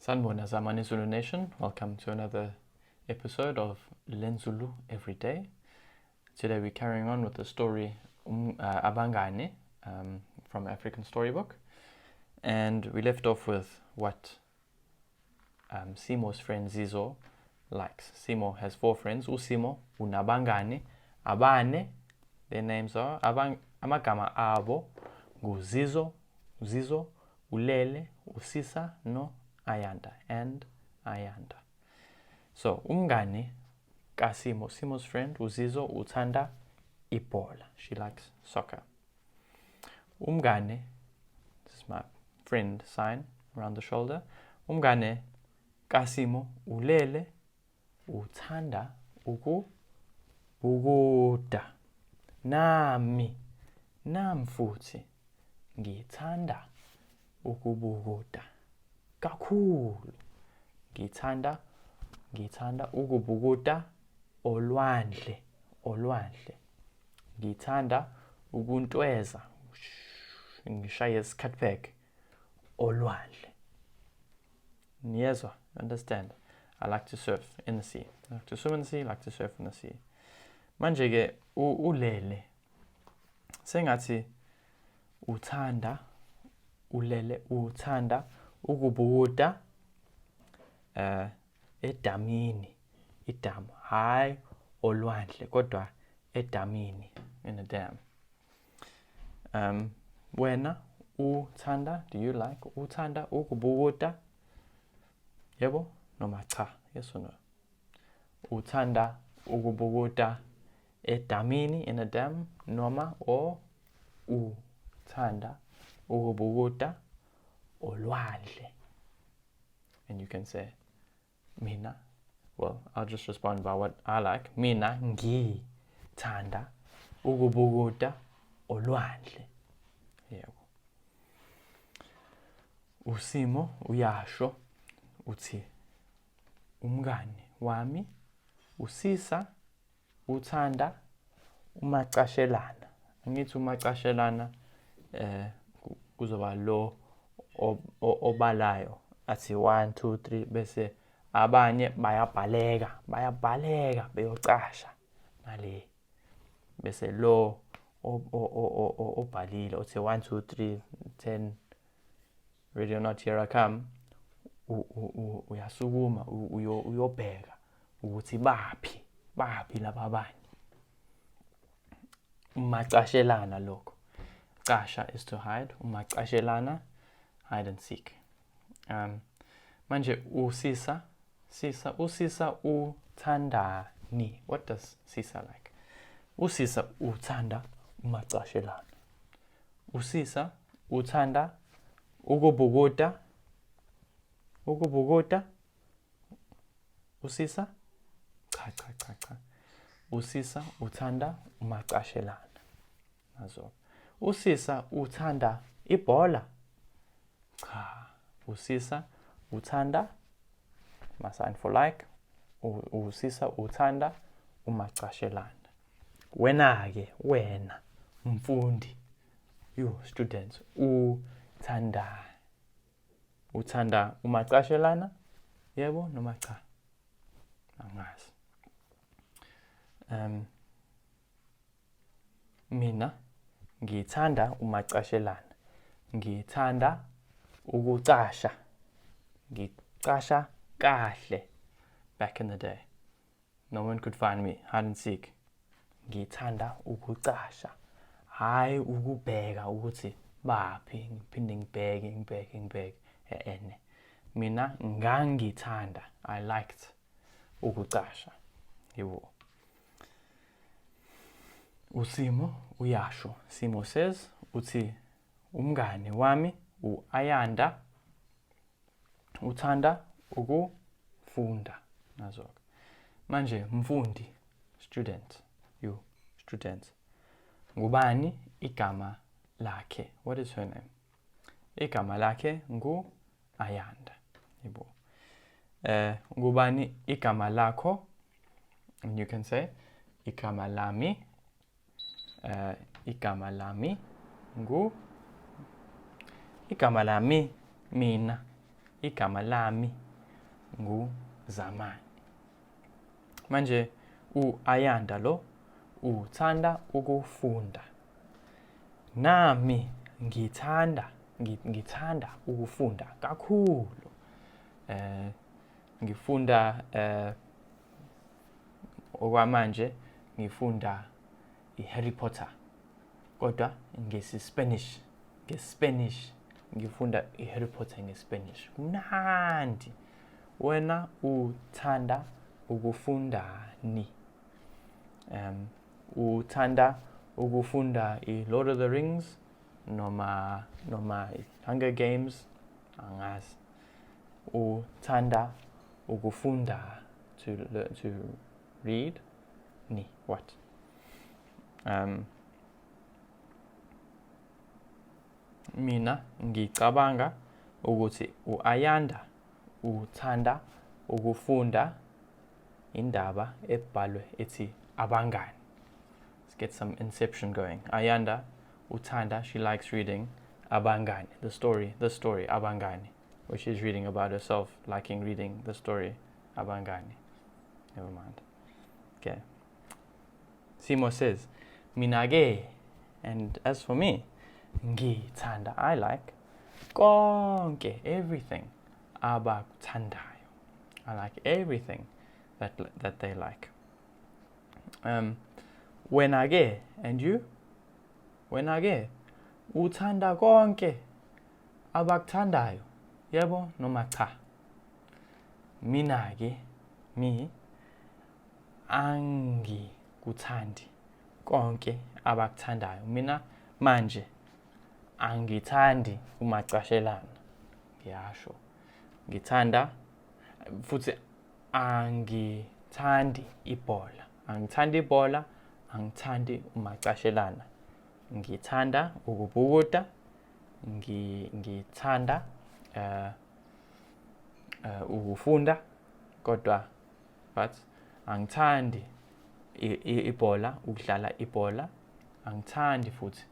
Sanibona zamani Zulu Nation. Welcome to another episode of Zulu Every Day. Today we're carrying on with the story Abangane from African Storybook. And we left off with what Simo's friend Zizo likes. Simo has 4 friends. Usimo, unabangane, abane. Their names are amagama abo, Zizo, Ulele, Usisa, no Ayanda, and Ayanda. So, umngane kasimo, Simo's friend, Uzizo, uthanda ibola. She likes soccer. Umngane, this is my friend sign around the shoulder. Umngane kasimo, ulele, uthanda ukubhukuda. Nami futhi ngithanda ukubhukuda kakhulu. Ngithanda ukubhukuda olwandle. Ngithanda ukuntweza ngishaye isikhathibheke olwandle. Niyezwa? Understand? I like to surf in the sea. I like to swim in the sea, I like to surf in the sea. Manje ke ulele sengathi ulele uthanda ukubhukuda edamini, idamu, hayi olwandle kodwa edamini, in a dam. Wena uthanda, do you like uthanda ukubhukuda? Yebo noma cha? Yes or no? Uthanda ukubhukuda edamini, in a dam, noma or uthanda ukubhukuda olwandle? And you can say mina. Well, I'll just respond by what I like. Mina ngithanda ukubhukuda olwandle. Yebo. Usimo uyasho uthi umngane wami usisa uthanda umacashelana. Angithi umacashelana kuzoba lo obalayo athi 1 2 3 bese abanye bayabhaleka beyocasha ngale. Bese lo obhalile uthi 1 2 3 10 ready or not, here I come. Uyasukuma uyobheka ukuthi baphi laba abanye. Umacashelana lokho. Casha is to hide. Umacashelana, hide and seek. Manje usisa uthandani. What does Sisa like? Usisa uthanda umacashelana. Usisa uthanda ukubhukuda. Usisa? Cha. Usisa uthanda umacashelana. Nazo. Usisa uthanda ibola? Cha. Usisa uthanda, my sign for like. Usisa uthanda umacashelana. Wena mfundi, you students, uthanda umacashelana? Yebo noma cha? Angazi. Mina ngithanda umacashelana. Ngithanda ukucasha. Ngicasha kahle. Back in the day, no one could find me, hide and seek. Ngithanda ukucasha, hayi ukubheka ukuthi baphi, ngiphinde ngibheke ene. Mina ngangithanda, I liked ukucasha. Yebo. Usimo uyasho. Simo says uthi umngane wami uAyanda uthanda ukufunda. Nazo. Manje mfundi, student, you students. Ngubani igama lakhe? What is her name? Igama lakhe nguAyanda. Yebo. Ngubani igama lakho? And you can say igama lami. Igama lami mina. igama lami nguZamani. Manje u-Ayanda lo uthanda ukufunda. Nami ngithanda ukufunda kakhulu. Ngifunda okwamanje ngifunda iHarry Potter. Kodwa ngesiSpanish ngifunda iHarry Potter ngeSpanish. Kumnandi. Wena uthanda ukufundani? Uthanda ukufunda iLord of the Rings noma Hunger Games? Angazi. Uthanda ukufunda to read ni what? Mina ngicabanga ukuthi uAyanda uthanda ukufunda indaba ebhalwe ethi abangani. Let's get some inception going. Ayanda uthanda, she likes reading abangani, the story abangani, which she's reading about herself, liking reading the story abangani. Never mind. Okay. Simo says, minage, and as for me, ngithanda, I like konke, everything abakuthandayo. I like everything that they like. Wena-ke, and you? Wena-ke, uthanda konke abakuthandayo, yebo noma cha? Mina-ke, angikuthandi konke abakuthandayo. Mina manje angithandi umacashelana. Ngiyasho. Ngithanda futhi angithandi ibhola. Angithandi ibhola, angithandi umacashelana. Ngithanda ukubhukuda, ngithanda ukufunda, kodwa but angithandi ibhola, ukudlala ibhola. Angithandi futhi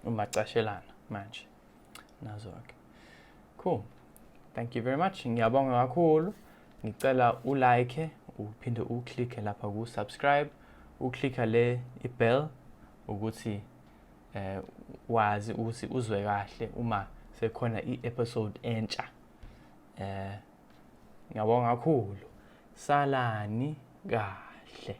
umacashelana manje. Nazo-ke. Cool. Thank you very much. Ngiyabonga kakhulu. Ngicela ulike, uphinde uklikhe lapha ku subscribe, uklikha le ibell ukuthi wazi ukuthi uzwe kahle uma sekhona i-episode entsha. Ngiyabonga kakhulu. Salani kahle.